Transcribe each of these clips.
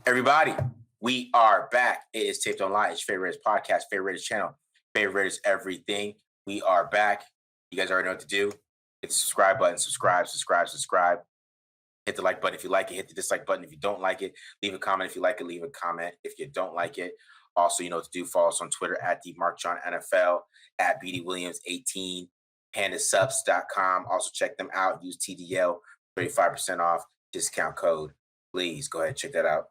Everybody, we are back. It is Taped Online. It's Favorite Podcast, Favorite channel, Favorite everything. We are back. You guys already know what to do. Hit the subscribe button, subscribe. Hit the like button if you like it. Hit the dislike button if you don't like it. Leave a comment if you like it. Leave a comment if you don't like it. Also, you know what to do. Follow us on Twitter at @DMarkJohnNFL, at BDWilliams18, pandasubs.com. Also, check them out. Use TDL, 35% off, discount code. Please go ahead and check that out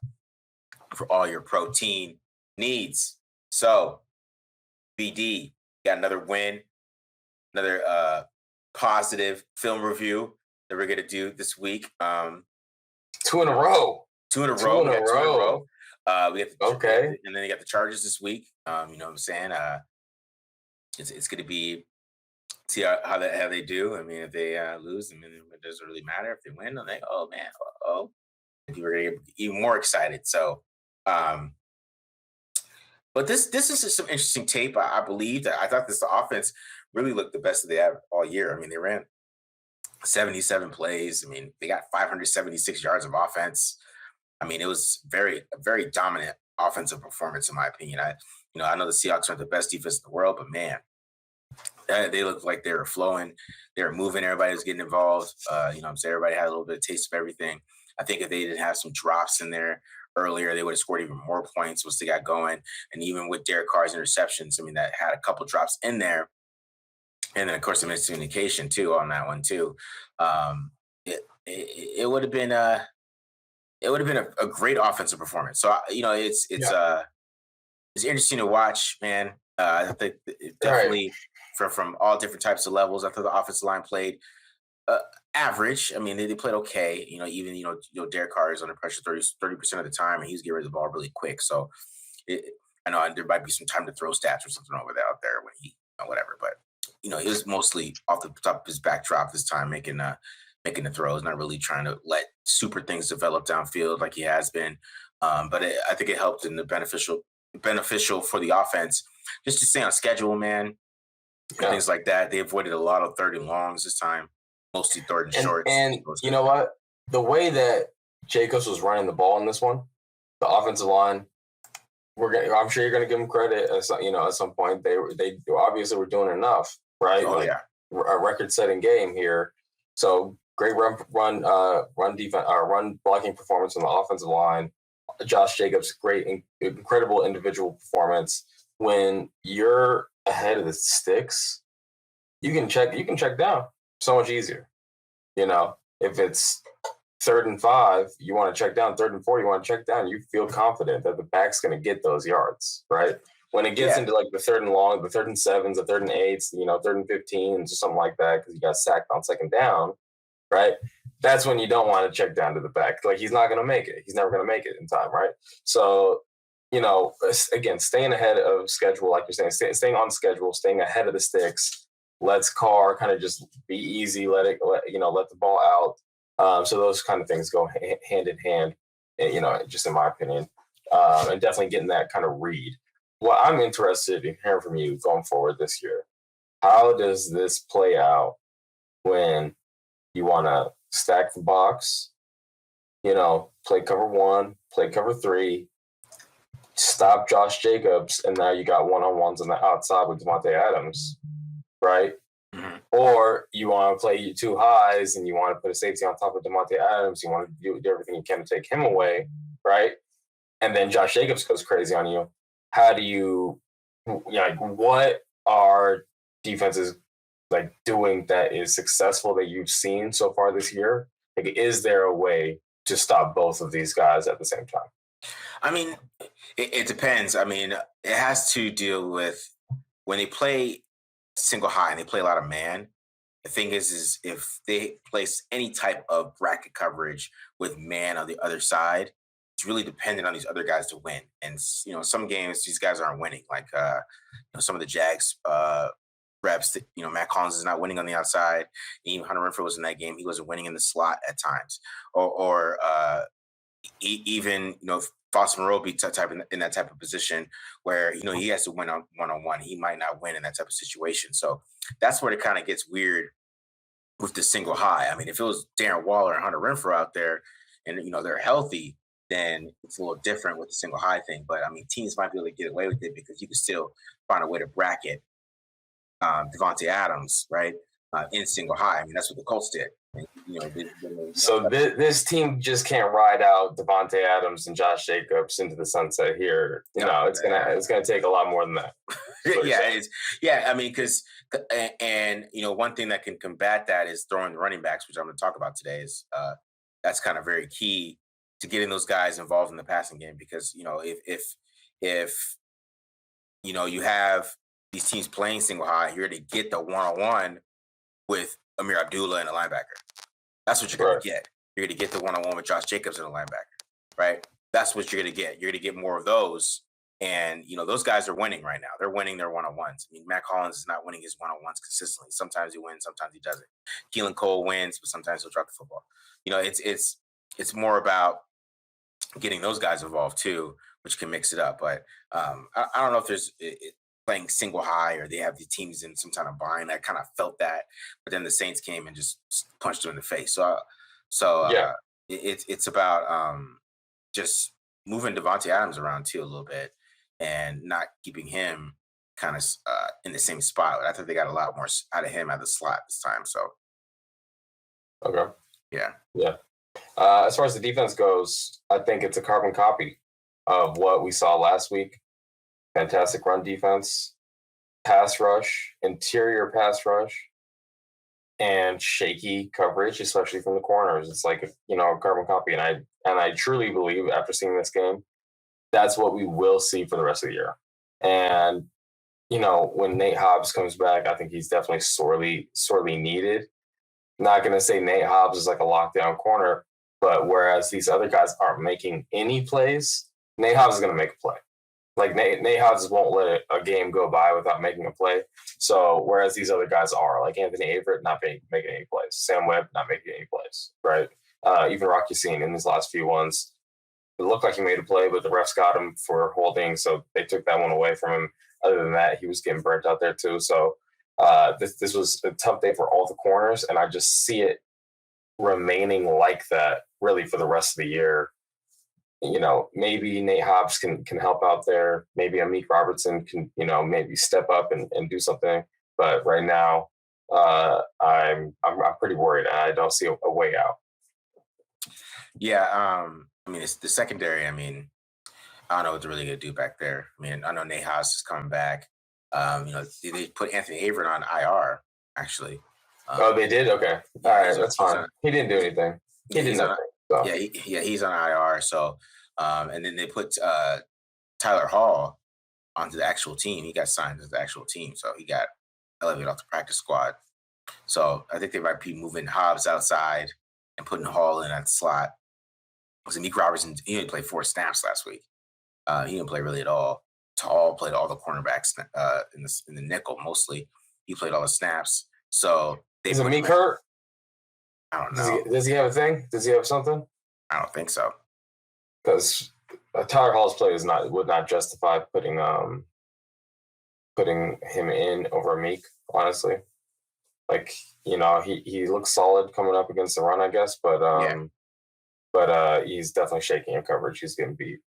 for all your protein needs. So, BD, got another win, another positive film review that we're going to do this week. Two in a row. Two in a row. We have okay. And then you got the Chargers this week. You know what I'm saying? It's going to be, see how they do. I mean, if they lose, I mean, it doesn't really matter. If they win, I'm like, oh, man, people are going to get even more excited. So, but this is just some interesting tape. I believe that I thought the offense really looked the best that they have all year. I mean, they ran 77 plays. I mean, they got 576 yards of offense. I mean, it was a very dominant offensive performance, in my opinion. I know the Seahawks aren't the best defense in the world, but man, they looked like they were flowing. They were moving. Everybody was getting involved. You know what I'm saying? Everybody had a little bit of taste of everything. I think if they didn't have some drops in there earlier, they would have scored even more points once they got going. And even with Derek Carr's interceptions, I mean, that had a couple drops in there. And then, of course, the miscommunication, too, on that one, too. It would have been a great offensive performance. So, you know, it's interesting to watch, man. I think definitely from all different types of levels. I thought the offensive line played average. I mean, they played okay. You know, even Derek Carr is under pressure 30% of the time, and he's getting rid of the ball really quick. So, I know there might be some time to throw stats or something over there out there when he whatever, but you know, he was mostly off the top of his backdrop this time, making the throws, not really trying to let super things develop downfield like he has been. But I think it helped in the beneficial for the offense just to stay on schedule, man. And things like that. They avoided a lot of 3rd and longs this time, mostly 3rd and shorts. And you know what? The way that Jacobs was running the ball in this one, the offensive line, I'm sure you're gonna give them credit. At some point they obviously were doing enough, right? Oh, a record-setting game here. So great run defense, run blocking performance on the offensive line. Josh Jacobs, incredible individual performance. When you're ahead of the sticks, you can check down so much easier. You know, if it's 3rd and 5, you want to check down. 3rd and 4, you want to check down. You feel confident that the back's going to get those yards, right? When it gets into like the 3rd and long, the 3rd and 7s, the 3rd and 8s, 3rd and 15s, or something like that, because you got sacked on 2nd down, right? That's when you don't want to check down to the back. Like, he's not going to make it. He's never going to make it in time, right? So, again, staying ahead of schedule, like you're saying, staying on schedule, staying ahead of the sticks, lets Carr kind of just be easy, let the ball out. So those kind of things go hand in hand, just in my opinion, and definitely getting that kind of read. What I'm interested in hearing from you going forward this year, how does this play out when you want to stack the box, play cover 1, play cover 3, stop Josh Jacobs, and now you got one-on-ones on the outside with Devontae Adams, right? Mm-hmm. Or you want to play 2 highs and you want to put a safety on top of Devontae Adams. You want to do everything you can to take him away, right? And then Josh Jacobs goes crazy on you. How do you, what are defenses like doing that is successful that you've seen so far this year? Like, is there a way to stop both of these guys at the same time? I mean, it depends. I mean, it has to deal with when they play single high and they play a lot of man. The thing is if they place any type of bracket coverage with man on the other side, it's really dependent on these other guys to win. And some games these guys aren't winning. Like some of the Jags reps, Matt Collins is not winning on the outside. Even Hunter Renfrow was in that game. He wasn't winning in the slot at times. Or even Foster Moreau be in that type of position where he has to win on one-on-one. He might not win in that type of situation. So that's where it kind of gets weird with the single high. I mean, if it was Darren Waller and Hunter Renfrow out there, and they're healthy, then it's a little different with the single high thing. But I mean, teams might be able to get away with it because you can still find a way to bracket Devontae Adams, right, in single high. I mean, that's what the Colts did. And, so this team just can't ride out Devontae Adams and Josh Jacobs into the sunset here. It's gonna take a lot more than that. I mean, because one thing that can combat that is throwing the running backs, which I'm going to talk about today. Is that's kind of very key to getting those guys involved in the passing game, because if you have these teams playing single high, you're to get the one-on-one with Amir Abdullah and a linebacker. That's what you're going to get. You're going to get the one-on-one with Josh Jacobs and a linebacker, right? That's what you're going to get. You're going to get more of those. And, those guys are winning right now. They're winning their one-on-ones. I mean, Matt Collins is not winning his one-on-ones consistently. Sometimes he wins, sometimes he doesn't. Keelan Cole wins, but sometimes he'll drop the football. It's more about getting those guys involved too, which can mix it up. But I don't know if there's playing single high or they have the teams in some kind of bind. I kind of felt that, but then the Saints came and just punched them in the face. It's about just moving Devontae Adams around too a little bit and not keeping him kind of in the same spot. I think they got a lot more out of him at the slot this time. So, okay, yeah. As far as the defense goes, I think it's a carbon copy of what we saw last week. Fantastic run defense, pass rush, interior pass rush, and shaky coverage, especially from the corners. It's like a carbon copy, and I truly believe after seeing this game, that's what we will see for the rest of the year. And when Nate Hobbs comes back, I think he's definitely sorely needed. Not going to say Nate Hobbs is like a lockdown corner, but whereas these other guys aren't making any plays, Nate Hobbs is going to make a play. Like Nate Hobbs won't let a game go by without making a play. So whereas these other guys are, like Anthony Averett, not making any plays, Sam Webb not making any plays, right? Even Rocky Scene in his last few ones, it looked like he made a play, but the refs got him for holding, so they took that one away from him. Other than that, he was getting burnt out there too. So this was a tough day for all the corners, and I just see it remaining like that really for the rest of the year. Maybe Nate Hobbs can help out there. Maybe Amik Robertson can, maybe step up and do something. But right now, I'm pretty worried. I don't see a way out. Yeah, I mean, it's the secondary. I mean, I don't know what they're really going to do back there. I mean, I know Nate Hobbs is coming back. They put Anthony Averett on IR, actually. They did? Okay. All right, that's fine. He didn't do anything. He did nothing. So. He's on IR. So, and then they put Tyler Hall onto the actual team. He got signed to the actual team, so he got elevated off the practice squad. So I think they might be moving Hobbs outside and putting Hall in that slot. Because Amik Robertson, he only played 4 snaps last week. He didn't play really at all. Hall played all the cornerbacks in the nickel mostly. He played all the snaps. So is Amik hurt? I don't know. Does he have a thing? Does he have something? I don't think so. Because Tyler Hall's play would not justify putting him in over Amik, honestly. Like, he looks solid coming up against the run, I guess, but he's definitely shaking in coverage. He's getting beat.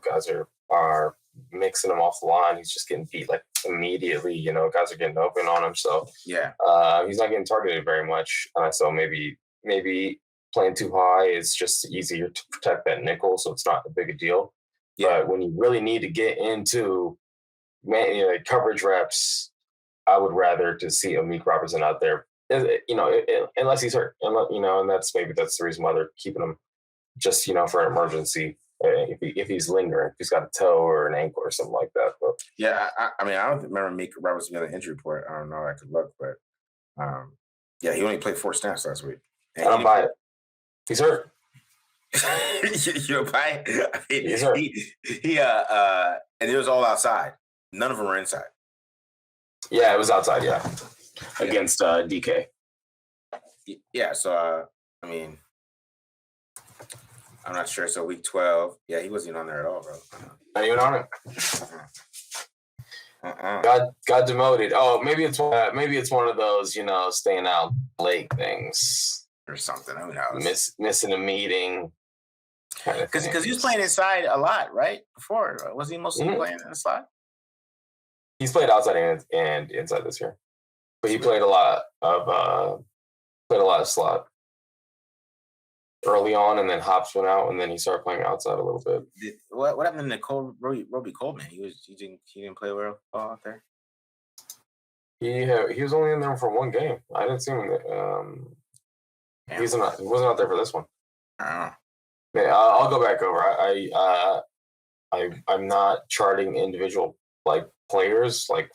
Guys are mixing him off the line. He's just getting beat like immediately. Guys are getting open on him. So he's not getting targeted very much. So maybe playing too high is just easier to protect that nickel, so it's not a big a deal. Yeah. But when you really need to get into coverage reps, I would rather to see Amik Robertson out there. Unless he's hurt, and that's the reason why they're keeping him just for an emergency. If he's lingering, if he's got a toe or an ankle or something like that. But yeah, I mean, I don't remember Amik Robertson being an injury report. I don't know. I could look, but he only played 4 snaps last week. I don't buy it. He's hurt. You don't buy it? I mean, he's hurt. He and it was all outside. None of them were inside. Yeah, it was outside. Yeah, against DK. Yeah, so I mean, I'm not sure. So week 12, he wasn't even on there at all, bro. Not even on it. Got demoted. Oh, maybe it's one of those staying out late things or something. Who knows? Missing a meeting. kind of Because he was things. playing inside a lot, right? Before, was he mostly playing in the slot? He's played outside and inside this year, but he played a lot of slot early on, and then Hops went out, and then he started playing outside a little bit. What happened to Roby Coleman? He didn't play well out there. He was only in there for one game. I didn't see him. He wasn't out there for this one. Oh. Yeah, I'll go back over. I'm not charting individual like players, like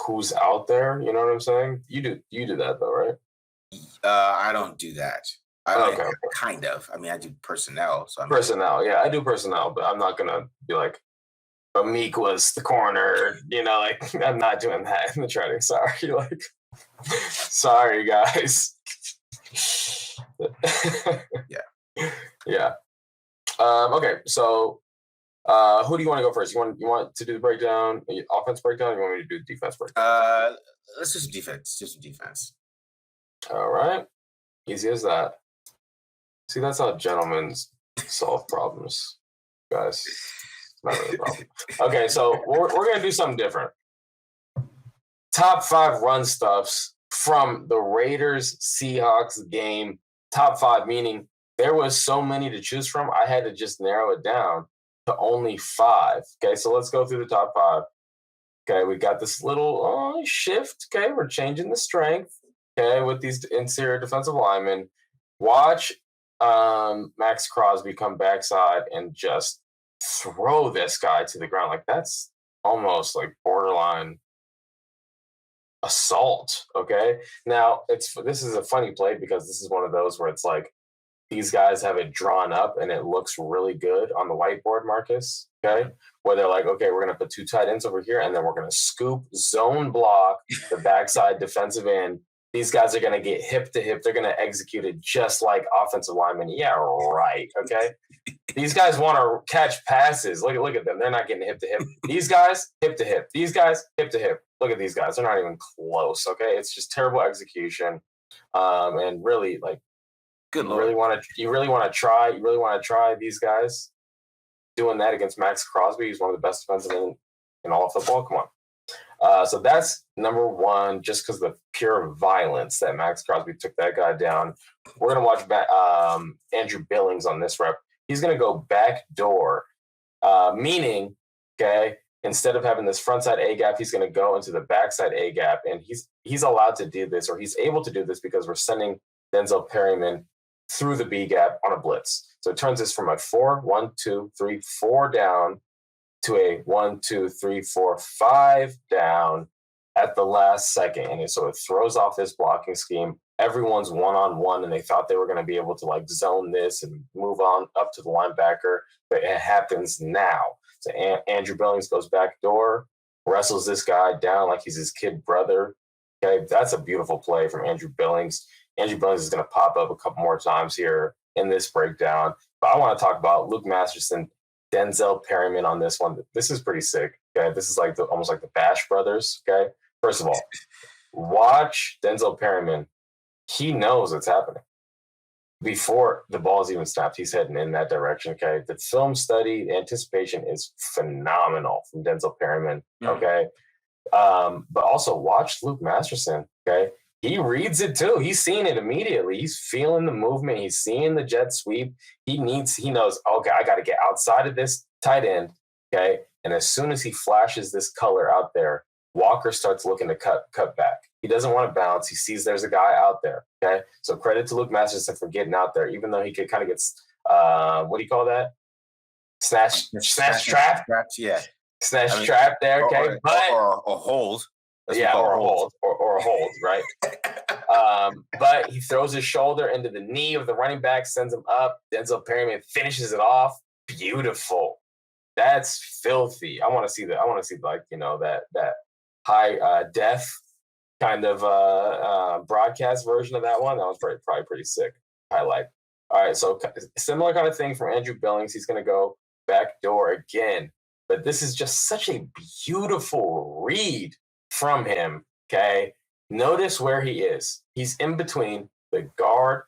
who's out there. You know what I'm saying? You do that though, right? I don't do that. Okay. Kind of. I mean, I do personnel. So personnel, yeah, I do personnel, but I'm not gonna be like, Meek was the corner. You know, like I'm not doing that in the charting. Sorry, like, sorry guys. Yeah. Okay, so who do you want to go first? You want to do the breakdown, offense breakdown? Or you want me to do the defense breakdown? Let's do some defense. Do some defense. All right, easy as that. See, that's how gentlemen solve problems, guys. Not really a problem. Okay, so we're gonna do something different. Top 5 run stuffs from the Raiders Seahawks game. Top 5, meaning there was so many to choose from, I had to just narrow it down to only 5. Okay, so let's go through the top 5. Okay, we got this little shift. Okay, we're changing the strength. Okay, with these interior defensive linemen. Watch Max Crosby come backside and just throw this guy to the ground. Like, that's almost like borderline assault. Okay, now this is a funny play because this is one of those where it's like these guys have it drawn up and it looks really good on the whiteboard, Marcus. Okay, where they're like, okay, we're gonna put 2 tight ends over here, and then we're gonna scoop zone block the backside defensive end. These guys are going to get hip to hip. They're going to execute it just like offensive linemen. Yeah, right. Okay. These guys want to catch passes. Look at them. They're not getting hip to hip. These guys, hip to hip. These guys, hip to hip. Look at these guys. They're not even close. Okay. It's just terrible execution. And really, like, good you Lord. You really want to try these guys doing that against Max Crosby. He's one of the best defensive men in all of football. Come on. So that's number 1, just because of the pure violence that Max Crosby took that guy down. We're going to watch back Andrew Billings on this rep. He's going to go back door, meaning, okay, instead of having this front side A gap, he's going to go into the backside A gap. And he's allowed to do this, or he's able to do this because we're sending Denzel Perryman through the B gap on a blitz. So it turns this from a 1, 2, 3, 4 down to a 1, 2, 3, 4, 5 down at the last second. And so it throws off this blocking scheme. Everyone's one-on-one, and they thought they were going to be able to like zone this and move on up to the linebacker, but it happens now. So Andrew Billings goes back door, wrestles this guy down like he's his kid brother. Okay, that's a beautiful play from Andrew Billings. Andrew Billings is going to pop up a couple more times here in this breakdown. But I want to talk about Luke Masterson, Denzel Perryman on this one. This is pretty sick. Okay, this is like almost like the Bash brothers. Okay, first of all, watch Denzel Perryman. He knows what's happening before the ball's even snapped. He's heading in that direction. Okay, the film study, the anticipation is phenomenal from Denzel Perryman. Okay, but also watch Luke Masterson. Okay, he reads it too. He's seeing it immediately. He's feeling the movement. He's seeing the jet sweep. He knows, okay, I got to get outside of this tight end. Okay. And as soon as he flashes this color out there, Walker starts looking to cut back. He doesn't want to bounce. He sees there's a guy out there. Okay. So credit to Luke Masterson for getting out there, even though he could kind of get, what do you call that? Snatch trap? Yeah. Snatch trap there. Okay. Or hold. Yeah, or a hold, right? But he throws his shoulder into the knee of the running back, sends him up. Denzel Perryman finishes it off. Beautiful. That's filthy. I want to see like, you know, that high def kind of broadcast version of that one. That was probably pretty sick. Highlight. All right, so similar kind of thing from Andrew Billings. He's going to go back door again. But this is just such a beautiful read from him. Okay, notice where he is. He's in between the guard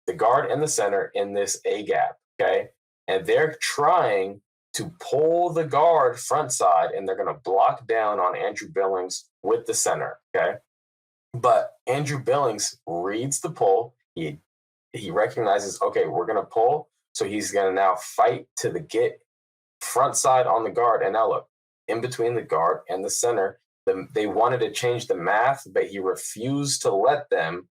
and the center in this A gap. Okay, and they're trying to pull the guard front side, and they're going to block down on Andrew Billings with the center. Okay. But Andrew Billings reads the pull. He recognizes, okay, we're going to pull. So he's going to now fight to the get front side on the guard. And now look, in between the guard and the center, they wanted to change the math, but he refused to let them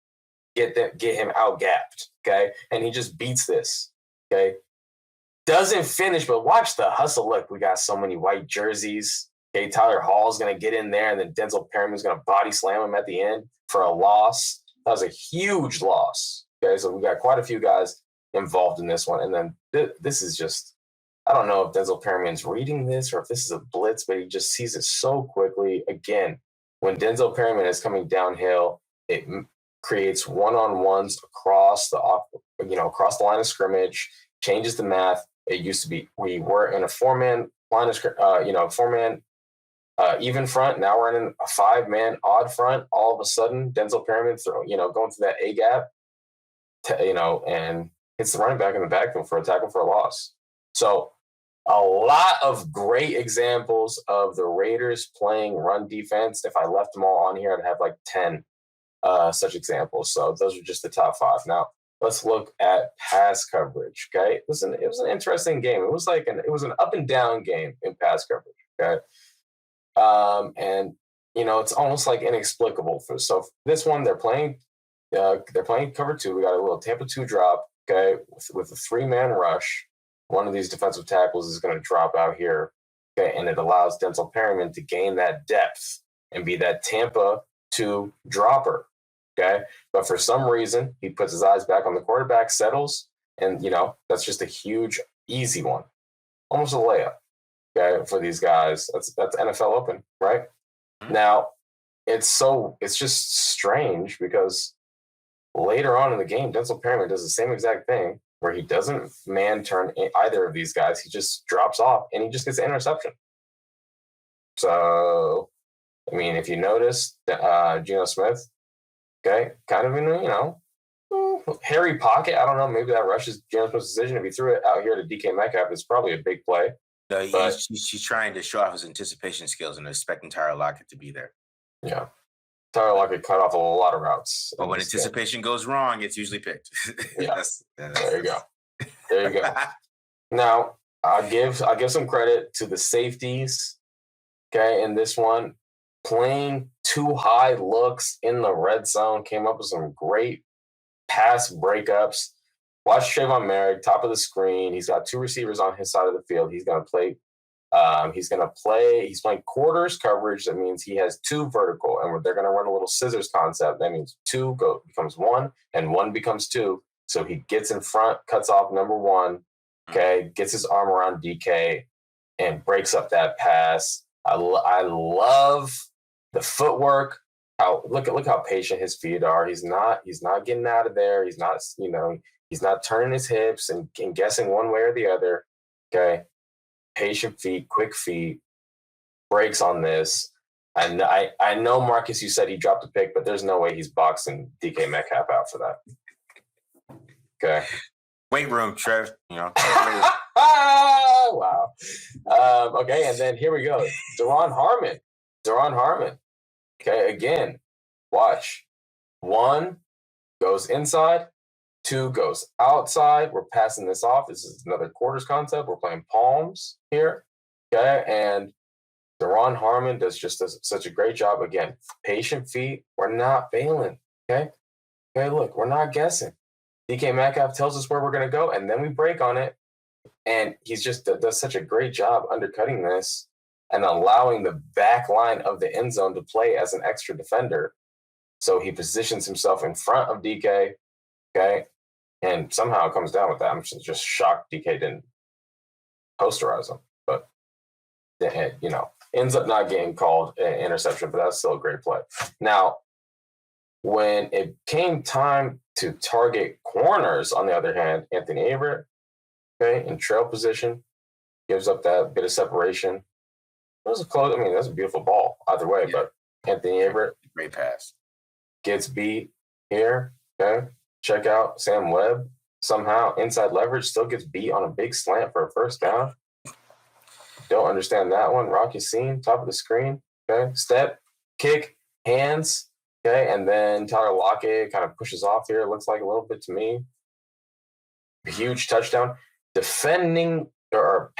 get him out-gapped. Okay. And he just beats this. Okay. Doesn't finish, but watch the hustle. Look, we got so many white jerseys. Okay, Tyler Hall's going to get in there, and then Denzel Perryman's going to body slam him at the end for a loss. That was a huge loss. Okay, so we got quite a few guys involved in this one. And then this is just, I don't know if Denzel Perryman's reading this or if this is a blitz, but he just sees it so quickly. Again, when Denzel Perryman is coming downhill, it creates one-on-ones across the line of scrimmage, changes the math. It used to be we were in a four-man line of four-man even front. Now we're in a five-man odd front. All of a sudden, Denzel Perryman going through that A gap, and hits the running back in the backfield for a tackle for a loss. So a lot of great examples of the Raiders playing run defense. If I left them all on here, I'd have like 10 such examples. So those are just the top 5. Now let's look at pass coverage. Okay, it was an interesting game. It was an up and down game in pass coverage. Okay, and it's almost like inexplicable so this one they're playing cover 2. We got a little Tampa 2 drop. Okay, with a 3-man rush. One of these defensive tackles is going to drop out here. Okay, and it allows Denzel Perryman to gain that depth and be that Tampa 2 dropper. Okay, but for some reason he puts his eyes back on the quarterback, settles, and that's just a huge, easy one, almost a layup. Okay, for these guys, that's NFL open, right? Now, it's just strange because later on in the game, Denzel Perryman does the same exact thing where he doesn't man turn either of these guys. He just drops off and he just gets an interception. So, I mean, if you notice, Geno Smith. Okay, kind of in hairy pocket. I don't know. Maybe that rushes Geno Smith's decision. If he threw it out here to DK Metcalf, it's probably a big play. No, he's trying to show off his anticipation skills and expecting Tyler Lockett to be there. Yeah, Tyler Lockett cut off a lot of routes. But when anticipation goes wrong, it's usually picked. Yeah, there you go. There you go. Now, I'll give some credit to the safeties. Okay, in this one, playing 2 high looks in the red zone, came up with some great pass breakups. Watch Trayvon Merrick, top of the screen. He's got 2 receivers on his side of the field. He's going to play. He's playing quarters coverage. That means he has 2 vertical, and they're going to run a little scissors concept. That means 2 becomes 1, and 1 becomes 2. So he gets in front, cuts off number 1. Okay, gets his arm around DK, and breaks up that pass. I love the footwork. Look how patient his feet are. He's not getting out of there. He's not turning his hips and guessing one way or the other. Okay. Patient feet, quick feet, breaks on this. And I know, Marcus, you said he dropped a pick, but there's no way he's boxing DK Metcalf out for that. Okay. Weight room, Trev. Wow. Okay, and then here we go. Daron Harmon. Okay, again, watch. 1 goes inside, 2 goes outside. We're passing this off. This is another quarters concept. We're playing palms here. Okay, and Daron Harmon does such a great job. Again, patient feet. We're not bailing. Okay, look, we're not guessing. DK Metcalf tells us where we're going to go, and then we break on it. And he's just does such a great job undercutting this and allowing the back line of the end zone to play as an extra defender. So he positions himself in front of DK, okay? And somehow it comes down with that. I'm just shocked DK didn't posterize him. But, ends up not getting called an interception, but that's still a great play. Now, when it came time to target corners, on the other hand, Anthony Averett, okay, in trail position, gives up that bit of separation. It was close. I mean, that's a beautiful ball either way, yeah. But Anthony Averett, great pass, gets beat here. Okay, check out Sam Webb. somehow inside leverage, still gets beat on a big slant for a first down. Don't understand that one. Rocky Scene, top of the screen. Okay. Step, kick, hands. Okay. And then Tyler Lockett kind of pushes off here. It looks like a little bit to me. Huge touchdown. Defending or,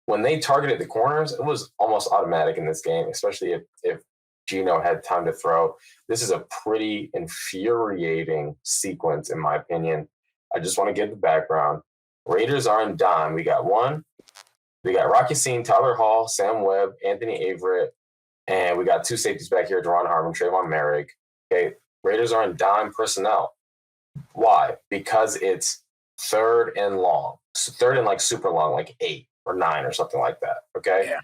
when they targeted the corners, it was almost automatic in this game, especially if Geno had time to throw. This is a pretty infuriating sequence, in my opinion. I just want to give the background. Raiders are in dime. We got Rocky Scene, Tyler Hall, Sam Webb, Anthony Averett, and we got two safeties back here, Deron Harmon, Trayvon Merrick. Okay, Raiders are in dime personnel. Why? Because it's third and long. Third and like super long, like 8 or 9 or something like that. Okay? Yeah.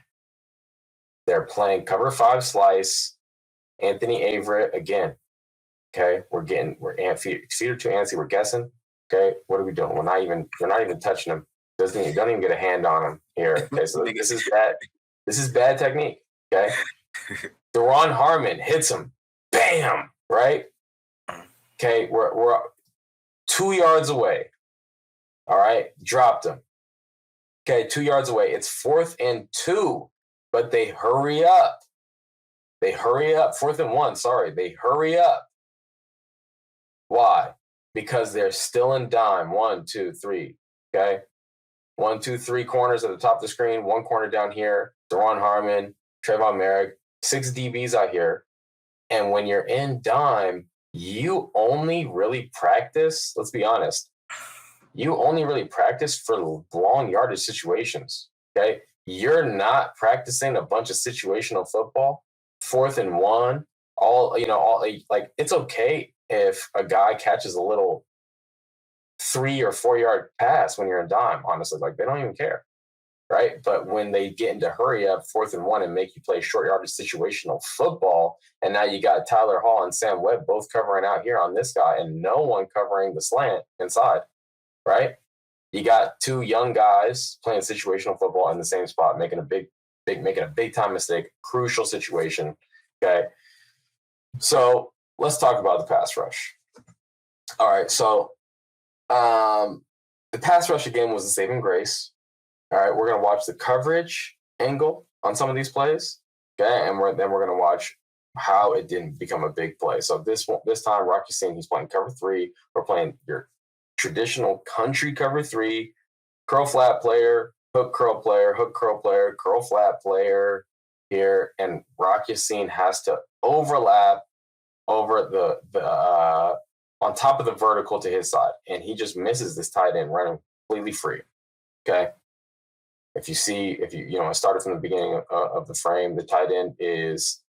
They're playing cover 5 slice. Anthony Averett again. Okay, we're feeder to Anthony. We're guessing. Okay, what are we doing? We're not even touching him. Don't even get a hand on him here. Okay, so this is bad. This is bad technique. Okay, Deron Harmon hits him. Bam! Right. Okay, we're 2 yards away. All right, dropped him. Okay, 2 yards away. It's 4th and 2, but they hurry up. 4th and 1. Sorry, they hurry up. Why? Because they're still in dime. 1, 2, 3. Okay. 1, 2, 3 corners at the top of the screen. 1 corner down here. Deron Harmon, Trayvon Merrick, 6 DBs out here. And when you're in dime, you only really practice, let's be honest, you only really practice for long yardage situations. Okay. You're not practicing a bunch of situational football. 4th and 1, it's okay if a guy catches a little 3 or 4 yard pass when you're in dime, honestly, like they don't even care. Right. But when they get into hurry up 4th and 1 and make you play short yardage situational football, and now you got Tyler Hall and Sam Webb both covering out here on this guy and no one covering the slant inside. Right. You got 2 young guys playing situational football in the same spot, making a big time mistake, crucial situation. Okay. So let's talk about the pass rush. All right. So the pass rush again was the saving grace. All right. We're going to watch the coverage angle on some of these plays. Okay. And then we're going to watch how it didn't become a big play. So this time, Rocky Singh, he's playing cover 3. We're playing your traditional country cover 3, curl flat player, hook curl player, curl flat player here. And Rocky Singh has to overlap over the on top of the vertical to his side. And he just misses this tight end running completely free. Okay. If you started from the beginning of the frame, the tight end is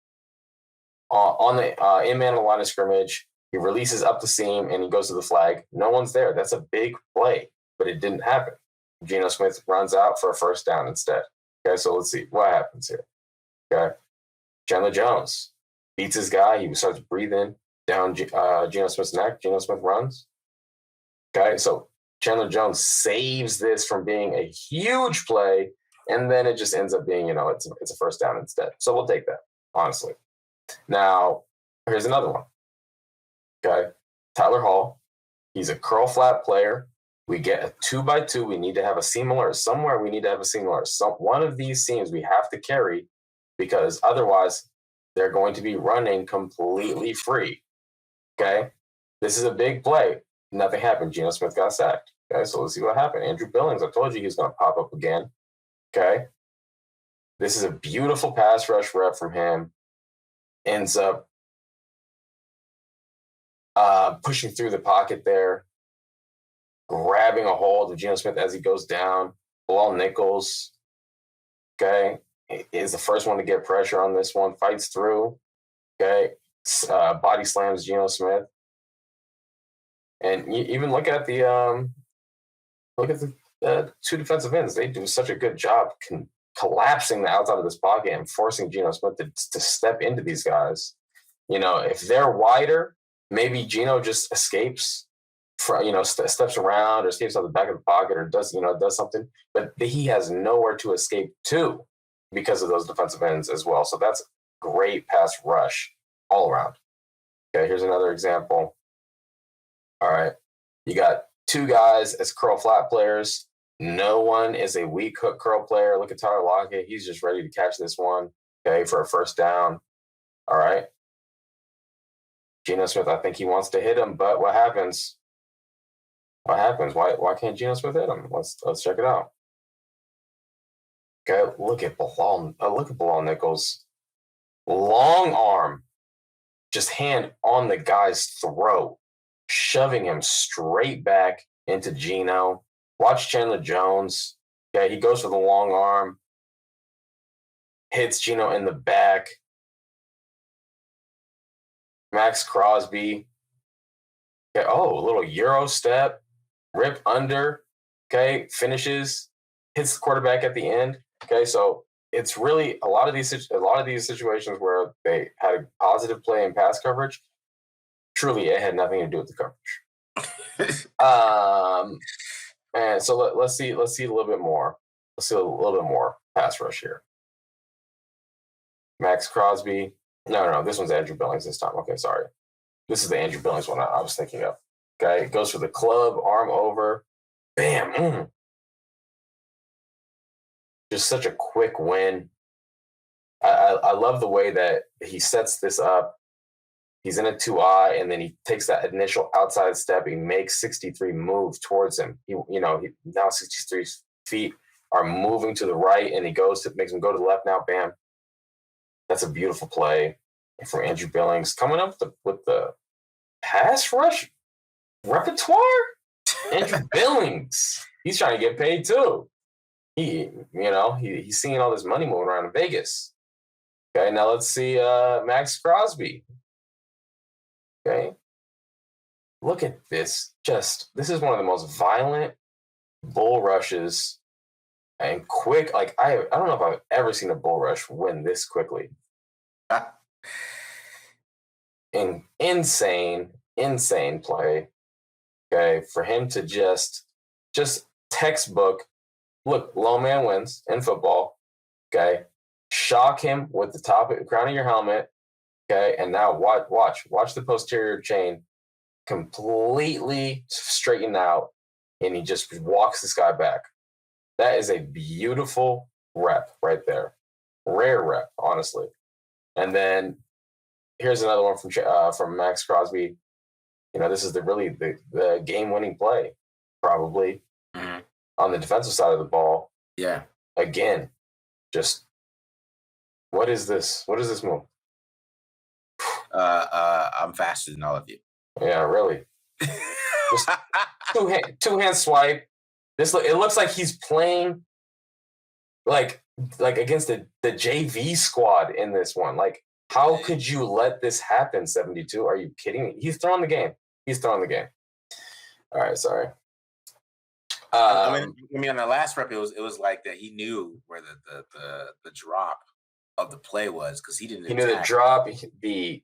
on the in-man on the line of scrimmage. He releases up the seam and he goes to the flag. No one's there. That's a big play, but it didn't happen. Geno Smith runs out for a first down instead. Okay, so let's see what happens here. Okay, Chandler Jones beats his guy. He starts breathing down Geno Smith's neck. Geno Smith runs. Okay, so Chandler Jones saves this from being a huge play, and then it just ends up being, it's a first down instead. So we'll take that, honestly. Now, here's another one. Okay, Tyler Hall. He's a curl flat player. We get a 2x2. We need to have a seam alert somewhere. We need to have a seam alert. One of these seams we have to carry because otherwise they're going to be running completely free. Okay, this is a big play. Nothing happened. Geno Smith got sacked. Okay, so let's see what happened. Andrew Billings, I told you he's going to pop up again. Okay, this is a beautiful pass rush rep from him. Ends up pushing through the pocket there, grabbing a hold of Geno Smith as he goes down. Bilal Nichols, okay, is the first one to get pressure on this one. Fights through, okay, body slams Geno Smith. And you even look at the 2 defensive ends. They do such a good job collapsing the outside of this pocket and forcing Geno Smith to step into these guys. If they're wider, maybe Geno just escapes, steps around or escapes on the back of the pocket or does something. But he has nowhere to escape to because of those defensive ends as well. So that's great pass rush all around. Okay, here's another example. All right, you got two guys as curl flat players. No one is a weak hook curl player. Look at Tyler Lockett. He's just ready to catch this one, okay, for a first down. All right. Geno Smith, I think he wants to hit him, but what happens? What happens? Why can't Geno Smith hit him? Let's check it out. Okay, look at Bilal Nichols. Long arm, just hand on the guy's throat, shoving him straight back into Geno. Watch Chandler Jones. Okay, he goes for the long arm, hits Geno in the back. Max Crosby. Okay, a little Euro step, rip under. Okay, finishes, hits the quarterback at the end. Okay, so it's really a lot of these situations where they had a positive play in pass coverage. Truly, it had nothing to do with the coverage. And so let's see a little bit more. Let's see a little bit more pass rush here. Max Crosby. No, this one's Andrew Billings this time. Okay, sorry. This is the Andrew Billings one I was thinking of. Okay, it goes for the club, arm over. Bam. Just such a quick win. I love the way that he sets this up. He's in a 2-eye, and then he takes that initial outside step. He makes 63 move towards him. He now 63 feet are moving to the right, and he makes him go to the left now. Bam. That's a beautiful play from Andrew Billings. Coming up with the pass rush repertoire? Andrew Billings. He's trying to get paid too. He's seeing all this money moving around in Vegas. Okay, now let's see Max Crosby. Okay. Look at this. This is one of the most violent bull rushes and quick. Like I don't know if I've ever seen a bull rush win this quickly. And insane play. Okay, for him to just textbook. Look, low man wins in football. Okay, shock him with the crown of your helmet. Okay, and now watch the posterior chain completely straighten out, and he just walks this guy back. That is a beautiful rep right there, rare rep, honestly. And then here's another one from Max Crosby. This is the game-winning play, probably on the defensive side of the ball. Yeah. Again, just what is this? What is this move? I'm faster than all of you. Yeah, really. Just two-hand swipe. It looks like he's playing like against the JV squad in this one. Like, how could you let this happen, 72? Are you kidding me? He's throwing the game. All right, sorry. I mean, on the last rep, it was like that. He knew where the drop of the play was because he didn't. He knew the drop, the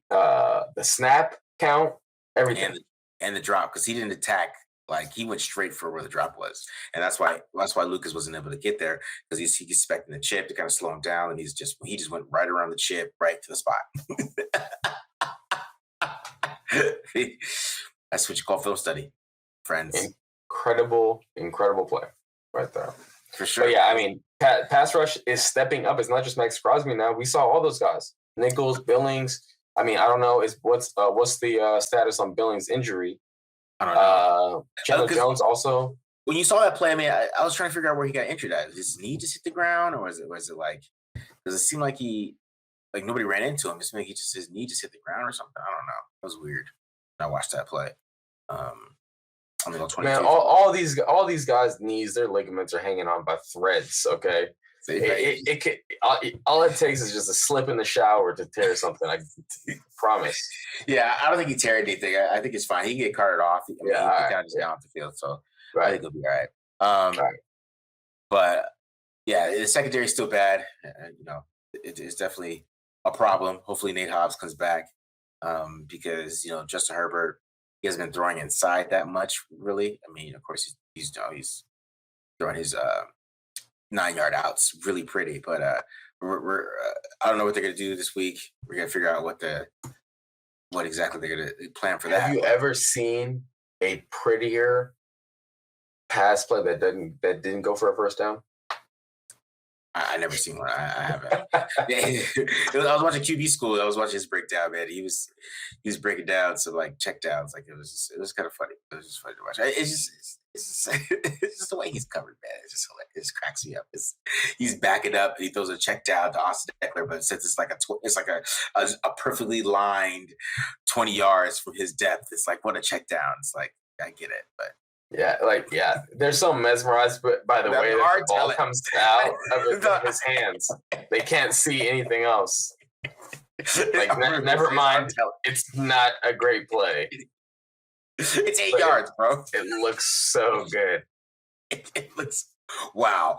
snap count, everything, and the drop because he didn't attack. Like he went straight for where the drop was, and that's why Lucas wasn't able to get there because he's expecting the chip to kind of slow him down, and he just went right around the chip, right to the spot. That's what you call film study, friends. Incredible play right there. For sure. But yeah, I mean, pass rush is stepping up. It's not just Max Crosby now. We saw all those guys. Nichols, Billings. I mean, I don't know. What's the status on Billings' injury? I don't know. Chandler Jones also. When you saw that play, I mean, I was trying to figure out where he got injured at. Did his knee just hit the ground, or was it like? Does it seem like nobody ran into him? It seemed like his knee just hit the ground or something. I don't know. It was weird. I watched that play. Man, all these guys' knees, their ligaments are hanging on by threads. Okay, all it takes is just a slip in the shower to tear something. I promise. Yeah, I don't think he tear anything. I think it's fine. He can get carted off. He got just down off the field, so I think he'll be all right. But yeah, the secondary is still bad. It's definitely a problem. Hopefully, Nate Hobbs comes back because Justin Herbert. He hasn't been throwing inside that much, really. I mean, of course, he's throwing his 9-yard outs really pretty, but we're I don't know what they're gonna do this week. We're gonna figure out what exactly they're gonna plan for that. Have you ever seen a prettier pass play that didn't go for a first down? I never seen one. I haven't. I was watching QB school. I was watching his breakdown, man. He was breaking down some like check downs. Like it was kind of funny. It was just funny to watch. It's just, it's just the way he's covered, man. It's just hilarious. It just cracks me up. He's backing up and he throws a check down to Austin Eckler, but since it's like a perfectly lined 20 yards from his depth, it's like what a check down. It's like I get it, but they're so mesmerized by the way that the ball comes out of his hands. They can't see anything else. Like, never mind, it's not a great play. It's 8 yards, bro. It looks so good. It looks, wow,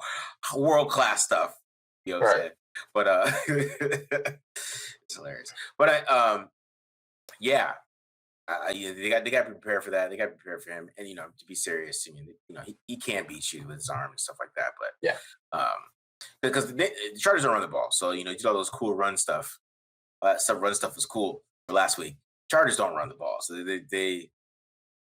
world-class stuff. You know what I'm saying? But it's hilarious. But yeah. They got to prepare for that. They got to prepare for him, and to be serious. I mean, he can beat you with his arm and stuff like that. But yeah, because the Chargers don't run the ball, so you did all those cool run stuff. Run stuff was cool for last week. Chargers don't run the ball, so they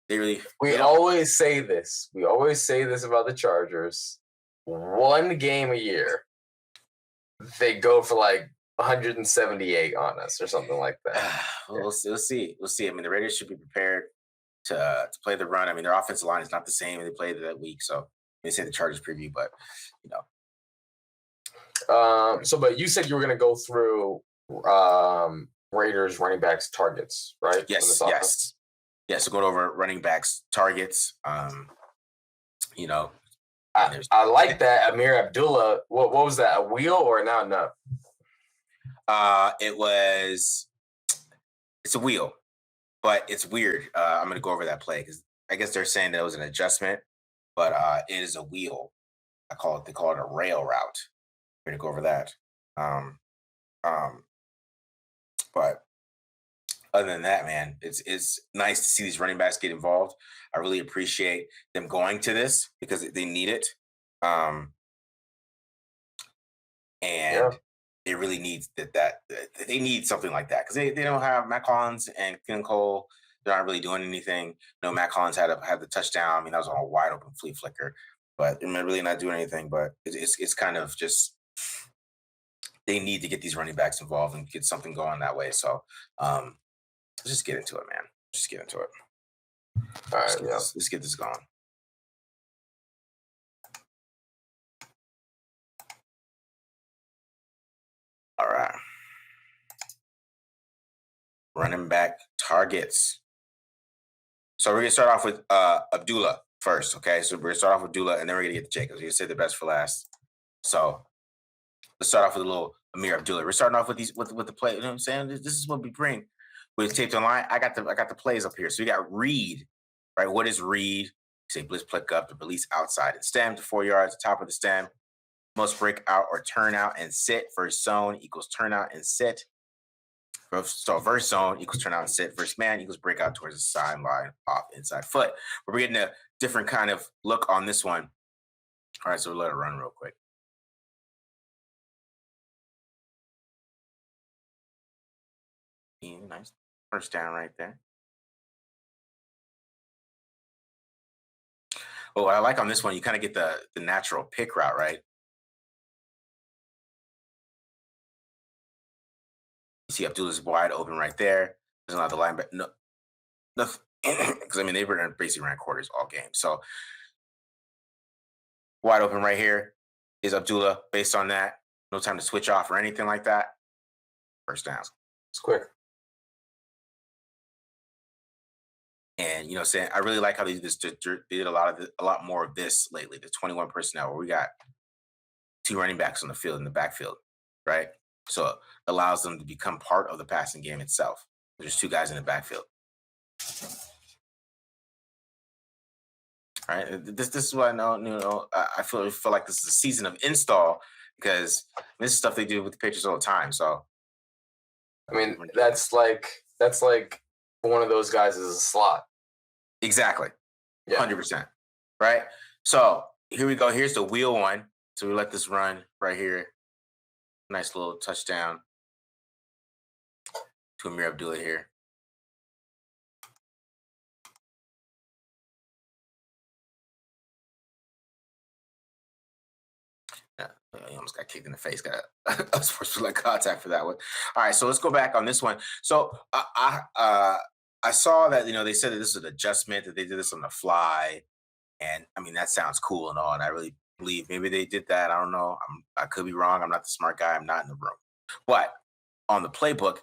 really. We always say this. We always say this about the Chargers. One game a year, they go for like 178 on us or something like that. We'll see. I mean, the Raiders should be prepared to play the run. I mean, their offensive line is not the same. They played that week, so they say the Chargers preview, but but you said you were going to go through Raiders running backs targets, right? Yes. So going over running backs targets. I like that. Amir Abdullah. What was that? A wheel or not enough? It's a wheel, but it's weird. I'm going to go over that play because I guess they're saying that it was an adjustment, but it is a wheel. They call it a rail route. We're going to go over that. But other than that, man, it's nice to see these running backs get involved. I really appreciate them going to this because they need it. They really need that they need something like that because they don't have Matt Collins and Keelan Cole. They're not really doing anything. Matt Collins had the touchdown. I mean, that was on a wide open flea flicker, but they're really not doing anything. But it's kind of just they need to get these running backs involved and get something going that way. So let's just get into it, man. Just get into it. All right, let's get this going. All right. Running back targets. So we're going to start off with Abdullah first, okay? So we're going to start off with Abdullah, and then we're going to get to Jacobs. We're going to say the best for last. So let's start off with a little Amir Abdullah. We're starting off with the play. You know what I'm saying? This is what we bring. With taped online, I got the plays up here. So we got read, right? What is read? Say blitz, click up, to release outside and stem to 4 yards, top of the stem. Most break out or turn out and sit. Verse zone equals turn out and sit. So verse zone equals turn out and sit. Verse man equals break out towards the sideline off inside foot. We're getting a different kind of look on this one. All right, so we'll let it run real quick. Nice first down right there. Oh, what I like on this one, you kind of get the natural pick route, right? You see Abdullah's wide open right there. There's not the linebacker. No, nothing. Because I mean they were basically ran quarters all game. So wide open right here is Abdullah. Based on that, no time to switch off or anything like that. First downs. It's quick. And saying I really like how they did a lot more of this lately. The 21 personnel where we got 2 running backs on the field in the backfield, right? So it allows them to become part of the passing game itself. There's 2 guys in the backfield. All right, this is what I know. I feel like this is a season of install because this is stuff they do with the Patriots all the time. So, I mean, that's like one of those guys is a slot. Exactly. 100%. Right? So here we go. Here's the wheel one. So we let this run right here. Nice little touchdown to Amir Abdullah here. He almost got kicked in the face. Got a sportsmanlike contact for that one. All right, so let's go back on this one. So I saw that they said that this is an adjustment that they did this on the fly, and I mean that sounds cool and all, and I really believe maybe they did that. I don't know. I could be wrong. I'm not the smart guy. I'm not in the room. But on the playbook,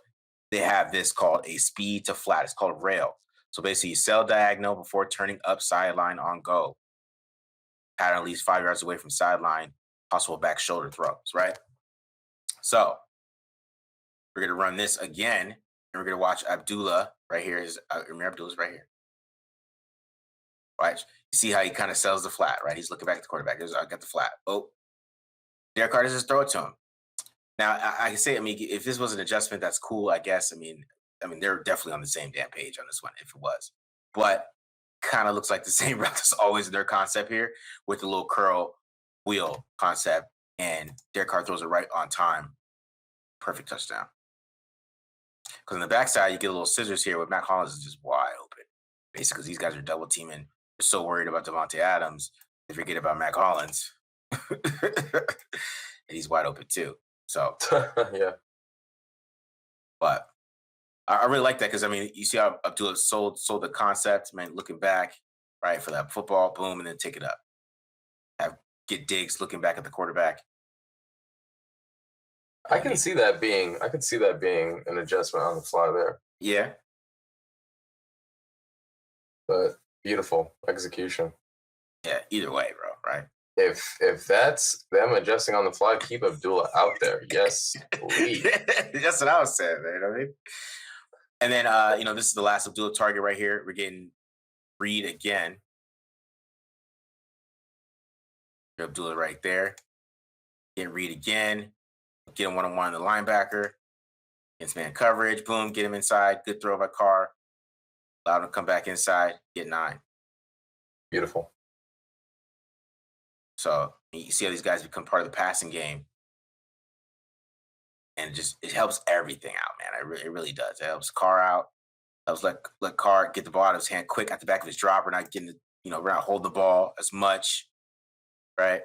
they have this called a speed to flat. It's called rail. So basically, you sell diagonal before turning up sideline on go. Pattern at least 5 yards away from sideline. Possible back shoulder throws. Right. So we're gonna run this again, and we're gonna watch Abdullah right here. Remember Abdullah's right here. Right. You see how he kind of sells the flat. Right. He's looking back at the quarterback. I got the flat. Oh, Derek Carter just throw it to him. Now I can say, I mean, if this was an adjustment, that's cool, I guess. I mean, they're definitely on the same damn page on this one, if it was. But kind of looks like the same route that's always in their concept here with the little curl wheel concept. And Derek Carr throws it right on time. Perfect touchdown. Because on the backside, you get a little scissors here with Matt Hollins is just wide open. Basically, because these guys are double teaming. They're so worried about Devontae Adams, they forget about Mac Hollins. And he's wide open too. So yeah. But I really like that because I mean, you see how Abdullah sold the concept, man. Looking back, right, for that football, boom, and then take it up. Get Diggs looking back at the quarterback. I can see that being an adjustment on the fly there. Yeah. But beautiful execution. Yeah, either way, bro, right? If that's them adjusting on the fly, keep Abdullah out there. Yes, please. That's what I was saying, man. I mean, and then this is the last Abdullah target right here. We're getting Reed again. Abdullah right there. Getting Reed again. Get him one-on-one the linebacker. Against man coverage. Boom, get him inside. Good throw by Carr. Allow him to come back inside. Get 9. Beautiful. So you see how these guys become part of the passing game. And it helps everything out, man. It really does. It helps Carr out. Helps let Carr get the ball out of his hand quick at the back of his drop. We're not getting we're not holding the ball as much. Right?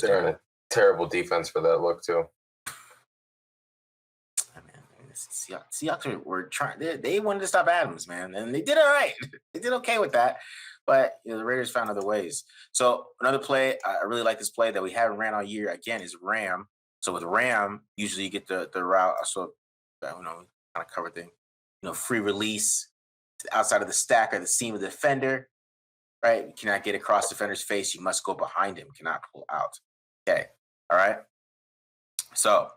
They're in a terrible defense for that look too. Seahawks were trying. They wanted to stop Adams, man, and they did all right. They did okay with that, but the Raiders found other ways. So another play, I really like this play that we haven't ran all year. Again, is Ram. So with Ram, usually you get the route. So kind of cover thing. Free release to the outside of the stack or the seam of the defender. Right, you cannot get across the defender's face. You must go behind him. Cannot pull out. Okay, all right. So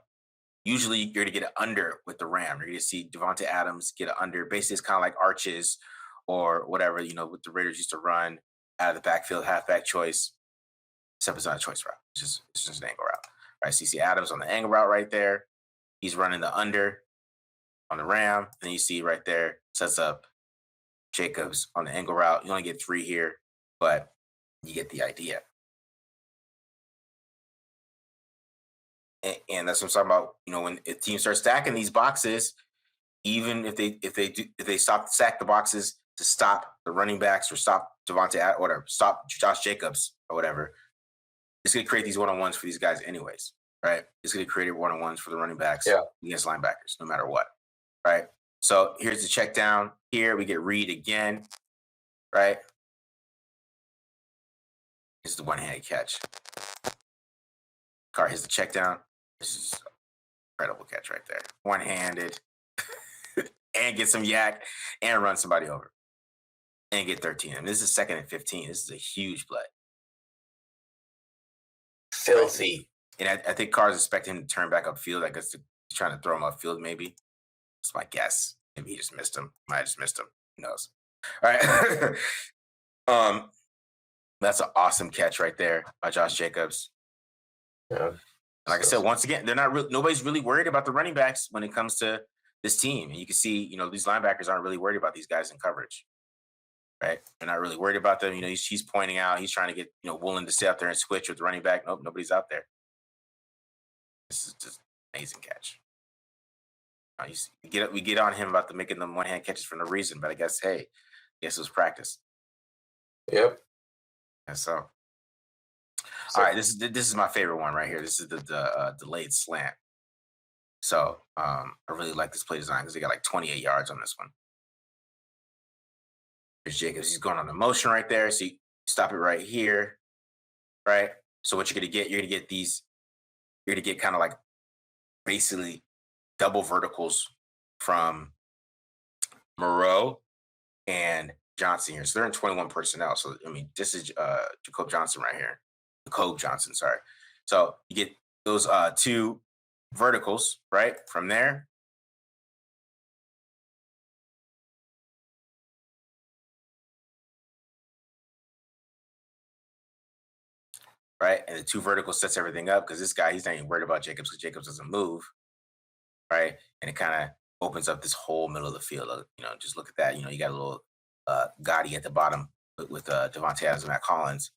usually you're going to get an under with the Ram. You're going to see Devontae Adams get an under. Basically, it's kind of like arches or whatever, what the Raiders used to run out of the backfield, halfback choice. Except it's not a choice route. It's just an angle route. All right, so you see Adams on the angle route right there. He's running the under on the Ram. And you see right there, sets up Jacobs on the angle route. You only get 3 here, but you get the idea. And that's what I'm talking about. When a team starts stacking these boxes, even if they stack the boxes to stop the running backs or stop Devontae or whatever, stop Josh Jacobs or whatever, it's going to create these one-on-ones for these guys anyways, right? It's going to create one-on-ones for the running backs against linebackers, no matter what, right? So here's the check down. Here we get Reed again, right? This is the one-handed catch. Carr hits the check down. This is incredible catch right there. One-handed. And get some yak and run somebody over. And get 13. And this is 2nd and 15. This is a huge play. Filthy. And I think Carr's expecting him to turn back upfield. I guess he's trying to throw him upfield, maybe. That's my guess. Maybe he just missed him. Might have just missed him. Who knows? All right. That's an awesome catch right there by Josh Jacobs. Yeah. Like I said, once again, nobody's really worried about the running backs when it comes to this team. And you can see, these linebackers aren't really worried about these guys in coverage. Right? They're not really worried about them. He's pointing out, he's trying to get, Woolen to stay out there and switch with the running back. Nope, nobody's out there. This is just amazing catch. We get on him about making them one-hand catches for no reason, but I guess it was practice. Yep. And so All right, this is my favorite one right here. This is the delayed slant. So I really like this play design because they got like 28 yards on this one. There's Jacobs. He's going on the motion right there. So you stop it right here, right? So what you're gonna get these. You're gonna get kind of like basically double verticals from Moreau and Johnson here. So they're in 21 personnel. So I mean, this is Jacob Johnson right here. Jacob Johnson, sorry. So you get those two verticals, right? From there. Right. And the two verticals sets everything up because this guy, he's not even worried about Jacobs because Jacobs doesn't move. Right. And it kind of opens up this whole middle of the field. Just look at that. You got a little Gotti at the bottom with Devontae Adams and Matt Collins.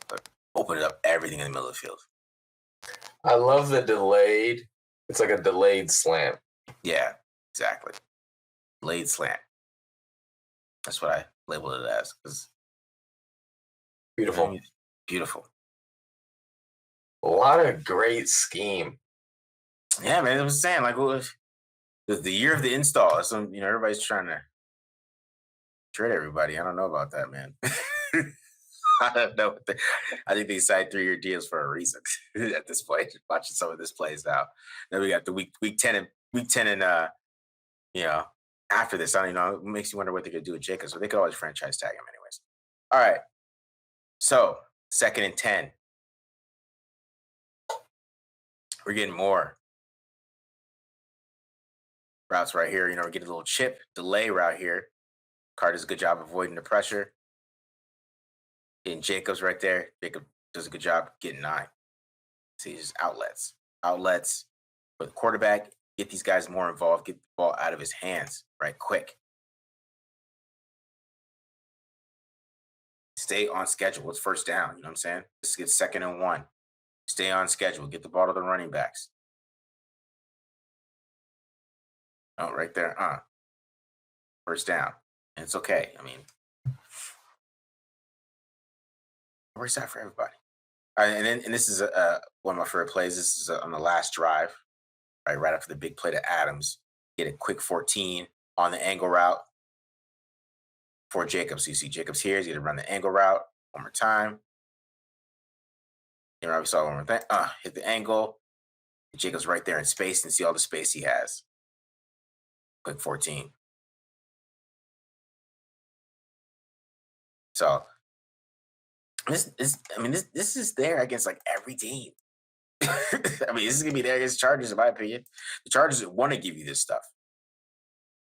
But open it up everything in the middle of the field. I love the delayed. It's like a delayed slant. Yeah, exactly. Delayed slant. That's what I labeled it as. Beautiful. Beautiful. A lot of great scheme. Yeah, man. I was saying, like, the year of the install. Everybody's trying to trade everybody. I don't know about that, man. I don't know. I think they signed 3-year deals for a reason at this point. Watching some of this plays now. Then we got the week 10 and after this, I don't know. It makes you wonder what they're gonna do with Jacobs, but they could always franchise tag him anyways. All right. So 2nd and 10. We're getting more routes right here. We're getting a little chip delay route here. Carr does a good job avoiding the pressure. Getting Jacobs right there. Jacob does a good job getting 9. See, just outlets for the quarterback. Get these guys more involved. Get the ball out of his hands right quick. Stay on schedule. It's first down. You know what I'm saying? This gets 2nd and 1. Stay on schedule. Get the ball to the running backs. Oh, right there. First down. And it's okay. I mean, it works out for everybody. And this is one of my favorite plays. This is on the last drive, right after the big play to Adams. Get a quick 14 on the angle route for Jacobs. So you see Jacobs here. He's going to run the angle route one more time. We saw one more thing. Hit the angle. Jacobs right there in space and see all the space he has. Quick 14. So this is there against like every team. I mean, this is gonna be there against Chargers, in my opinion. The Chargers want to give you this stuff,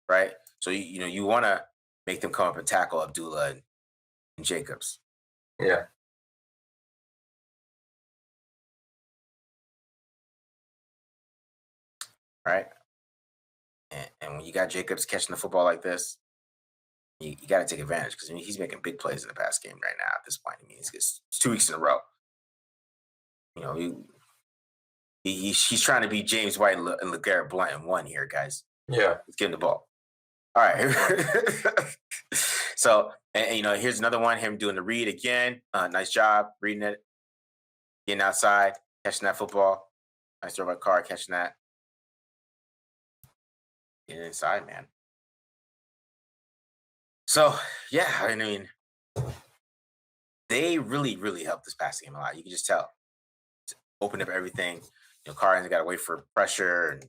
right? So you want to make them come up and tackle Abdullah and Jacobs. Yeah. Right. And when you got Jacobs catching the football like this, you got to take advantage because he's making big plays in the pass game right now at this point. I mean, it's 2 weeks in a row. He's trying to be James White and LeGarrette Blount in one here, guys. Yeah. Let's give him the ball. All right. So, and here's another one, him doing the read again. Nice job reading it. Getting outside, catching that football. Nice throw by Carr, catching that. Getting inside, man. So, yeah, I mean, they really, really helped this passing game a lot. You can just tell. It's opened up everything. Carr hasn't got to wait for pressure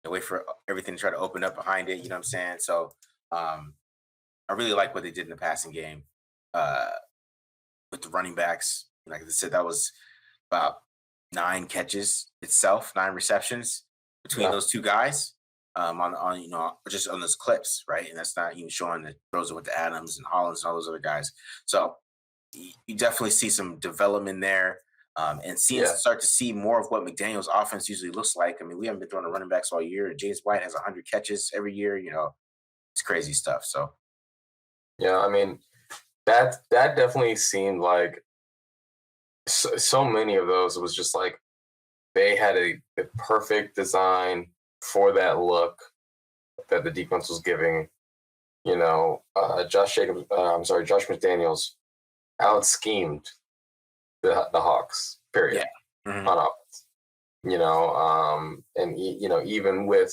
and wait for everything to try to open up behind it. You know what I'm saying? So, I really like what they did in the passing game with the running backs. Like I said, that was about 9 catches itself, 9 receptions between those two guys. On just on those clips, right? And that's not even showing the throws with the Adams and Hollins and all those other guys. So you definitely see some development there, and start to see more of what McDaniel's offense usually looks like. I mean, we haven't been throwing the running backs all year. James White has 100 catches every year. It's crazy stuff. So yeah, I mean, that definitely seemed like so many of those. It was just like they had a perfect design for that look that the defense was giving. Josh McDaniels out schemed the Hawks, period, Mm-hmm. on offense. And even with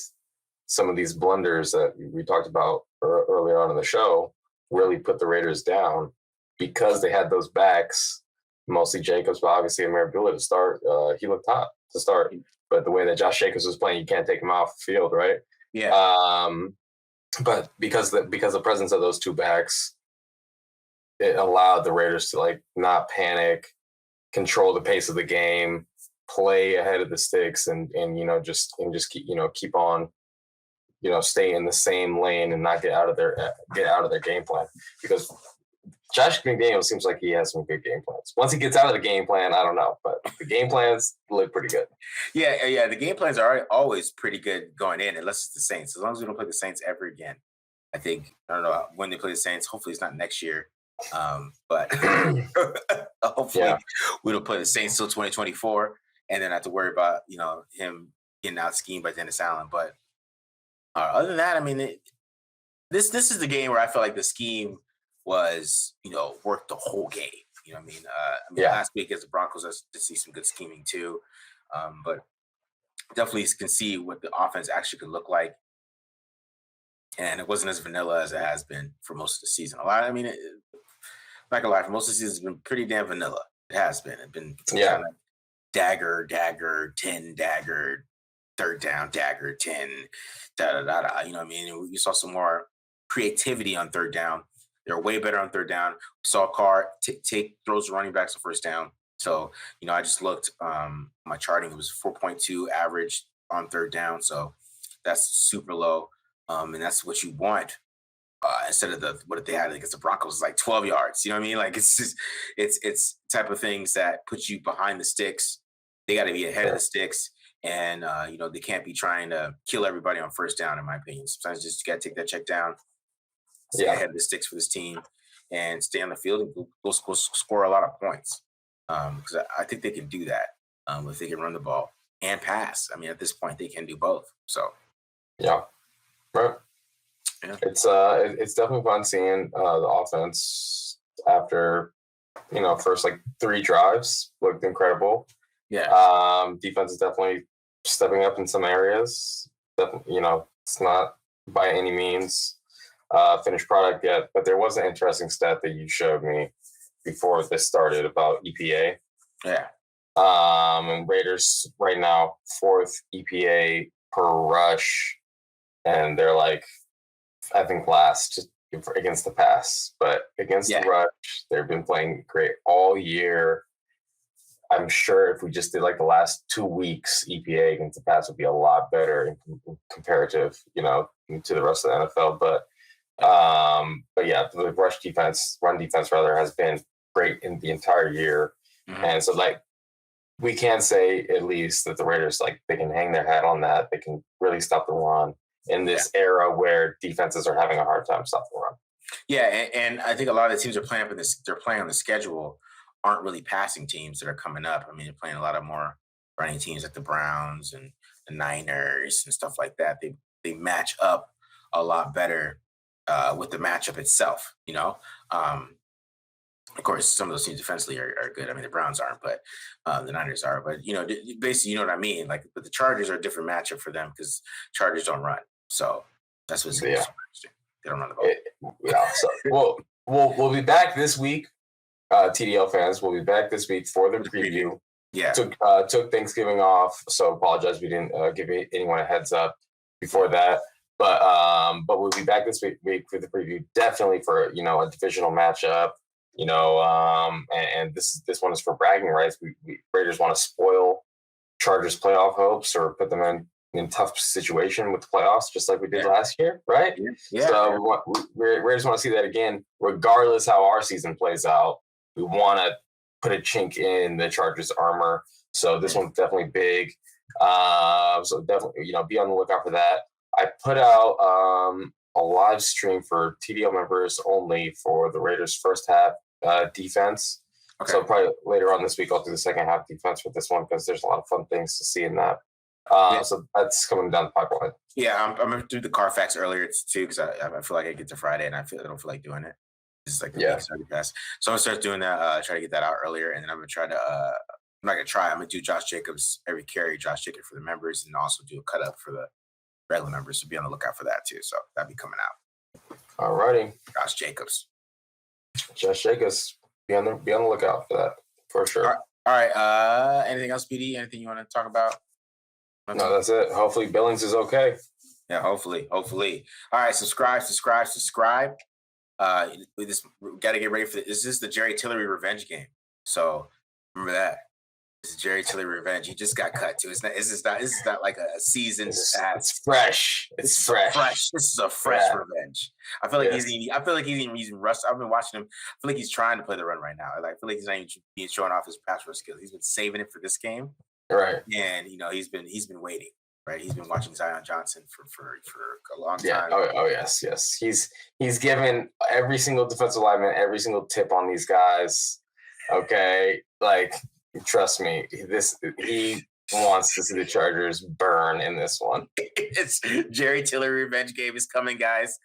some of these blunders that we talked about earlier on in the show, really put the Raiders down because they had those backs, mostly Jacobs, but obviously Amir Abdullah to start. He looked hot to start, but the way that Josh Jacobs was playing, you can't take him off the field, right? Yeah. But because the presence of those two backs, it allowed the Raiders to like not panic, control the pace of the game, play ahead of the sticks, and just keep on, stay in the same lane and not get out of their game plan, because Josh McDaniels seems like he has some good game plans. Once he gets out of the game plan, I don't know, but the game plans look pretty good. Yeah. The game plans are always pretty good going in, unless it's the Saints. As long as we don't play the Saints ever again, I don't know when they play the Saints. Hopefully, it's not next year. But hopefully, we don't play the Saints till 2024, and then have to worry about him getting out schemed by Dennis Allen. But other than that, I mean, this is the game where I feel like the scheme was, worked the whole game. You know what I mean? Last week as the Broncos, I to see some good scheming too. But definitely can see what the offense actually could look like. And it wasn't as vanilla as it has been for most of the season. Not gonna lie, for most of the season, it's been pretty damn vanilla. It has been. It's been kind of dagger, 10, dagger, third down, dagger, 10, da-da-da-da. You know what I mean? And we saw some more creativity on third down. They're way better on third down. We saw Carr throws running backs on first down. So, I just looked, my charting, it was 4.2 average on third down. So that's super low. And that's what you want. Instead of what they had against the Broncos, like 12 yards. You know what I mean? Like it's type of things that put you behind the sticks. They got to be ahead of the sticks. And, they can't be trying to kill everybody on first down, in my opinion. Sometimes you got to take that check down, stay ahead of the sticks for this team, and stay on the field and go score a lot of points. Because I think they can do that if they can run the ball and pass. I mean, at this point, they can do both. So, yeah, right. Yeah. It's definitely fun seeing the offense after first like 3 drives looked incredible. Yeah. Defense is definitely stepping up in some areas. It's not by any means finished product yet, but there was an interesting stat that you showed me before this started about EPA. Yeah. And Raiders right now 4th EPA per rush, and they're like, I think last against the pass, but against the rush, they've been playing great all year. I'm sure if we just did like the last 2 weeks, EPA against the pass would be a lot better in comparative, to the rest of the NFL. But yeah, the run defense rather, has been great in the entire year. Mm-hmm. And so like, we can say at least that the Raiders, like, they can hang their hat on that. They can really stop the run in this era where defenses are having a hard time stopping the run. Yeah, and I think a lot of the teams are playing up in this. They're playing on the schedule aren't really passing teams that are coming up. I mean, they're playing a lot of more running teams like the Browns and the Niners and stuff like that. They match up a lot better with the matchup itself. Of course, some of those teams defensively are good. I mean, the Browns aren't, but the Niners are. But basically, you know what I mean. Like, but the Chargers are a different matchup for them because Chargers don't run. So that's what's interesting. They don't run the ball. So we'll be back this week. TDL fans, we'll be back this week for the preview. Yeah. Took Thanksgiving off, so apologize we didn't give anyone a heads up before that. But we'll be back this week for the preview. Definitely for a divisional matchup. And this one is for bragging rights. We Raiders want to spoil Chargers playoff hopes or put them in tough situation with the playoffs, just like we did last year, right? Yeah. So Raiders want to see that again, regardless how our season plays out. We want to put a chink in the Chargers' armor. So this one's definitely big. So definitely, be on the lookout for that. I put out a live stream for TDL members only for the Raiders' first half defense. Okay. So probably later on this week, I'll do the second half defense for this one because there's a lot of fun things to see in that. So that's coming down the pipeline. Yeah, I'm going to do the Carfax earlier too because I feel like I get to Friday and I don't feel like doing it. It's like the week's already passed. So I'm gonna start doing that. Try to get that out earlier, and then I'm gonna try to. I'm not gonna try. I'm gonna do Josh Jacobs every carry, Josh Jacobs for the members, and also do a cut up for the regular members. So be on the lookout for that too. So that'll be coming out. All righty, Josh Jacobs. Josh Jacobs. Be on the lookout for that for sure. All right. Anything else, BD? Anything you want to talk about? No, that's it. Hopefully Billings is okay. Yeah, hopefully. All right, subscribe. We got to get ready for this. This is the Jerry Tillery revenge game. So remember that. This is Jerry Tillery revenge. He just got cut too. This is not like a season. It's fresh. It's fresh. This is a fresh revenge. I feel like he's even using rust. I've been watching him. I feel like he's trying to play the run right now. I feel like he's not even being showing off his pass rush skills. He's been saving it for this game. Right. And he's been waiting. Right. He's been watching Zion Johnson for a long time. Yeah. Oh yes. He's given every single defensive lineman every single tip on these guys. Okay. Like, trust me, he wants to see the Chargers burn in this one. It's Jerry Tillery revenge game is coming, guys.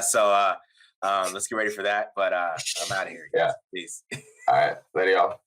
So let's get ready for that. But I'm out of here. Yeah. Peace. All right. Later, y'all.